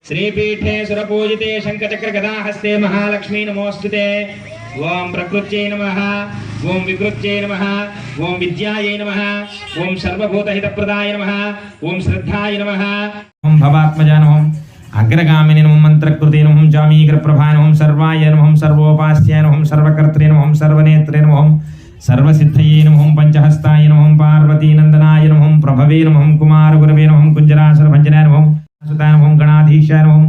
श्रीपीठे सुरपूजिते शंखचक्र गदाहस्ते महालक्ष्मी नमोस्तुते। ओम प्रकृत्यै नमः, ओम विकृत्यै नमः, ओम विद्यायै नमः, ओम सर्वभूतहितप्रदाय नमः, ओम श्रद्धाय नमः। ओम भवात्मजा नमः, अग्रगामिनी नमः, मंत्रकृते नमः, जामीग्रप्रभाय नमः, सर्वाय नमः, सर्वोपास्याय नमः, सर्वकर्त्रे नमः, सर्वनेत्रे नमः, सर्वसिद्धये नमः, पंचहस्ताय नमः, पार्वतीनंदनाय नमः, प्रभवे नमः, कुमारगुरवे नमः, कुंजरासुरभंजनाय नमः, सुताय नमः, गणाधीशाय नमः,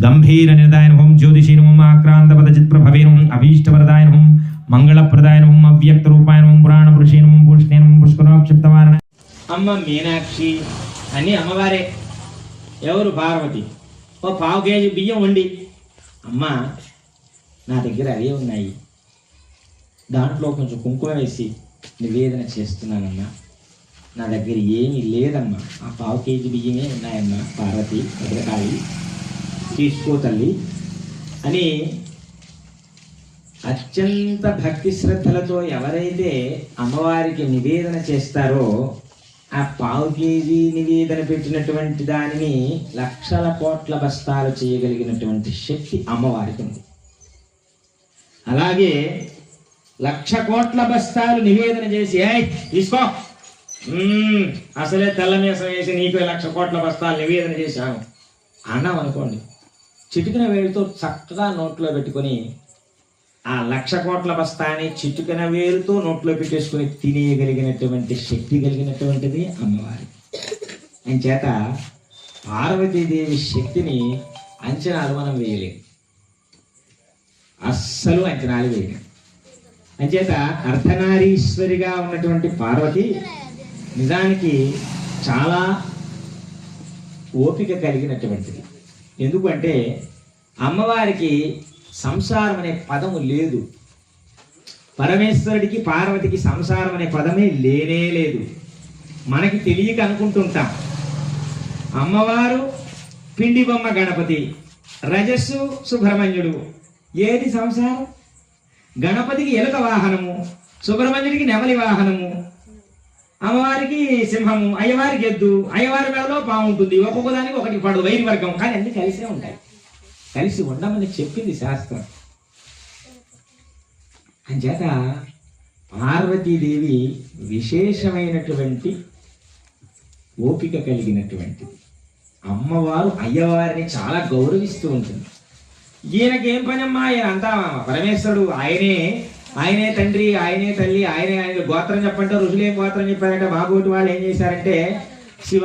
गंभीरनिरदाय नमः, ज्योतिषी नमः, आक्रांतपदचित्प्रभवे नमः, अभीष्टवरदाय नमः, मंगलप्रदाय नमः, अव्यक्तरूपाय नमः, पुराणपुरुषे नमः, पुष्णे नमः, पुष्कराक्षिप्तवारणे। అమ్మ మీనాక్షి అని అమ్మవారే. ఎవరు? పార్వతి. ఓ పావు కేజీ బియ్యం వండి, అమ్మ నా దగ్గర అవే ఉన్నాయి, దాంట్లో కొంచెం కుంకుమ వేసి నివేదన చేస్తున్నానమ్మా, నా దగ్గర ఏమీ లేదమ్మా, ఆ పావు కేజీ బియ్యమే ఉన్నాయమ్మా, పార్వతి భద్రకాళి తీసుకో తల్లి అని అత్యంత భక్తి శ్రద్ధలతో ఎవరైతే అమ్మవారికి నివేదన చేస్తారో ఆ పావు కేజీ నివేదన పెట్టినటువంటి దానిని లక్షల కోట్ల బస్తాలు చేయగలిగినటువంటి శక్తి అమ్మవారికి ఉంది. అలాగే 1,00,000 కోట్ల బస్తాలు నివేదన చేసి తీసుకో, అసలే తెల్లమేసం వేసి నీకు 1,00,000 కోట్ల బస్తాలు నివేదన చేశాను అన్నాం అనుకోండి, చిటికిన వేలుతో చక్కగా నోట్లో పెట్టుకొని ఆ 1,00,000 కోట్ల బస్తాని చిటికిన వేలుతో నోట్లో పెట్టేసుకుని తినేయగలిగినటువంటి శక్తి కలిగినటువంటిది అమ్మవారి. అంచేత పార్వతీదేవి శక్తిని అంచనాలు మనం వేయలేము, అస్సలు అంచనాలు వేయలేము. అంచేత అర్ధనారీశ్వరిగా ఉన్నటువంటి పార్వతి నిజానికి చాలా ఓపిక కలిగినటువంటిది. ఎందుకంటే అమ్మవారికి సంసారం అనే పదము లేదు, పరమేశ్వరుడికి పార్వతికి సంసారం అనే పదమే లేనే లేదు. మనకి తెలియక అనుకుంటుంటాం అమ్మవారు పిండి బొమ్మ గణపతి, రజస్సు సుబ్రహ్మణ్యుడు, ఏది సంసారం? గణపతికి ఎలుక వాహనము, సుబ్రహ్మణ్యుడికి నెమలి వాహనము, అమ్మవారికి సింహము, అయ్యవారికి ఎద్దు, అయ్యవారి మెడలో పాము ఉంటుంది, ఒక్కొక్క దానికి ఒకటి పడదు, వైరి వర్గం, కానీ అన్ని కలిసే ఉంటాయి. కలిసి ఉండమని చెప్పింది శాస్త్రం. అంచేత పార్వతీదేవి విశేషమైనటువంటి ఓపిక కలిగినటువంటి అమ్మవారు. అయ్యవారిని చాలా గౌరవిస్తూ ఉంటుంది. ఈయనకేం పనమ్మా, ఈయన అంతా పరమేశ్వరుడు, ఆయనే తండ్రి, ఆయనే తల్లి, ఆయన గోత్రం చెప్పంటే ఋషులు ఏం గోత్రం చెప్పారంటే బాగోటి వాళ్ళు ఏం చేశారంటే శివ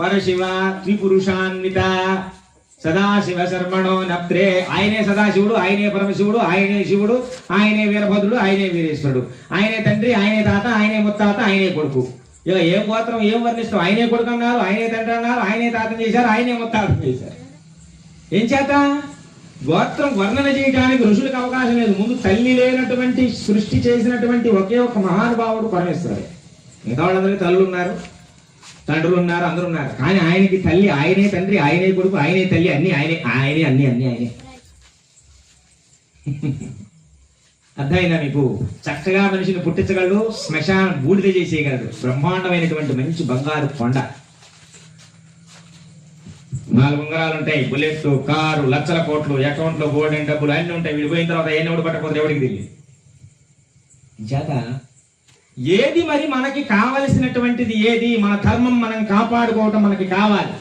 పరశివ త్రిపురుషాన్విత సదాశివ శర్మణో నప్త్రే, ఆయనే సదాశివుడు, ఆయనే పరమశివుడు, ఆయనే శివుడు, ఆయనే వీరభద్రుడు, ఆయనే వీరేశ్వరుడు, ఆయనే తండ్రి, ఆయనే తాత, ఆయనే ముత్తాత, ఆయనే కొడుకు. ఇలా ఏం గోత్రం ఏం వర్ణిస్తాం? ఆయనే కొడుకు అన్నారు, ఆయనే తండ్రి అన్నారు, ఆయనే తాతం చేశారు, ఆయనే ముత్తాతం చేశారు. ఏం చేత? గోత్రం వర్ణన చేయడానికి ఋషులకు అవకాశం లేదు. ముందు తల్లి లేనటువంటి సృష్టి చేసినటువంటి ఒకే ఒక మహానుభావుడు పరమేశ్వరుడు. మిగతా వాళ్ళందరికీ తల్లులు ఉన్నారు, తండ్రులు ఉన్నారు, అందరూ ఉన్నారు, కానీ ఆయనకి తల్లి, ఆయనే తండ్రి, ఆయనే కొడుకు, ఆయనే తల్లి, అన్ని ఆయనే, ఆయనే అన్ని ఆయనే. అర్థమైందా మీకు? చక్కగా మనిషిని పుట్టించగలడు, శ్మశానం బూడిద చేసేయగలడు, బ్రహ్మాండమైనటువంటి మంచి బంగారు కొండ. 4 ఉంగరాలు ఉంటాయి, బుల్లెట్, కారు, లక్షల కోట్లు, అకౌంట్లో గోల్డెన్ డబ్బులు అన్ని ఉంటాయి. విడిపోయిన తర్వాత ఎవడు పట్టకపోతే ఎవరికి తెలియదు. చేత ఏది మరి మనకి కావలసినటువంటిది ఏది? మన ధర్మం మనం కాపాడుకోవటం మనకి కావాలి.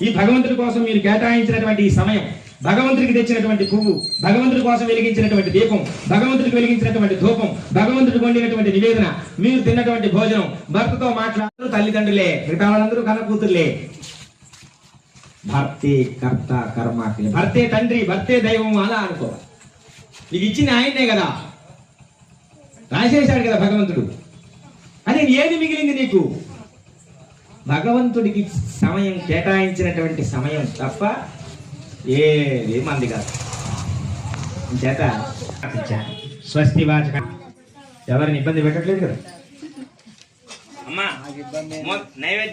ఈ భగవంతుడి కోసం మీరు కేటాయించినటువంటి ఈ సమయం, భగవంతుడికి తెచ్చినటువంటి పువ్వు, భగవంతుడి కోసం వెలిగించినటువంటి దీపం, భగవంతుడికి వెలిగించినటువంటి ధూపం, భగవంతుడికి వండినటువంటి నివేదన, మీరు తిన్నటువంటి భోజనం, భర్తతో మాట్లాడుతూ తల్లిదండ్రులే, మిగతా వాళ్ళందరూ కన్న కూతుర్లే. భర్తే కర్త కర్మాక్ని, భర్తే తండ్రి, భర్తే దైవం అలా అనుకోవాలి. నీకు ఇచ్చింది ఆయనే కదా, రాసేశాడు కదా భగవంతుడు. అని ఏది మిగిలింది నీకు? భగవంతుడికి సమయం కేటాయించినటువంటి సమయం తప్ప ఏది మంది కాదు. చేత స్వస్తి వాచక ఎవరిని ఇబ్బంది పెట్టట్లేదు కదా అమ్మా. నైవేద్యం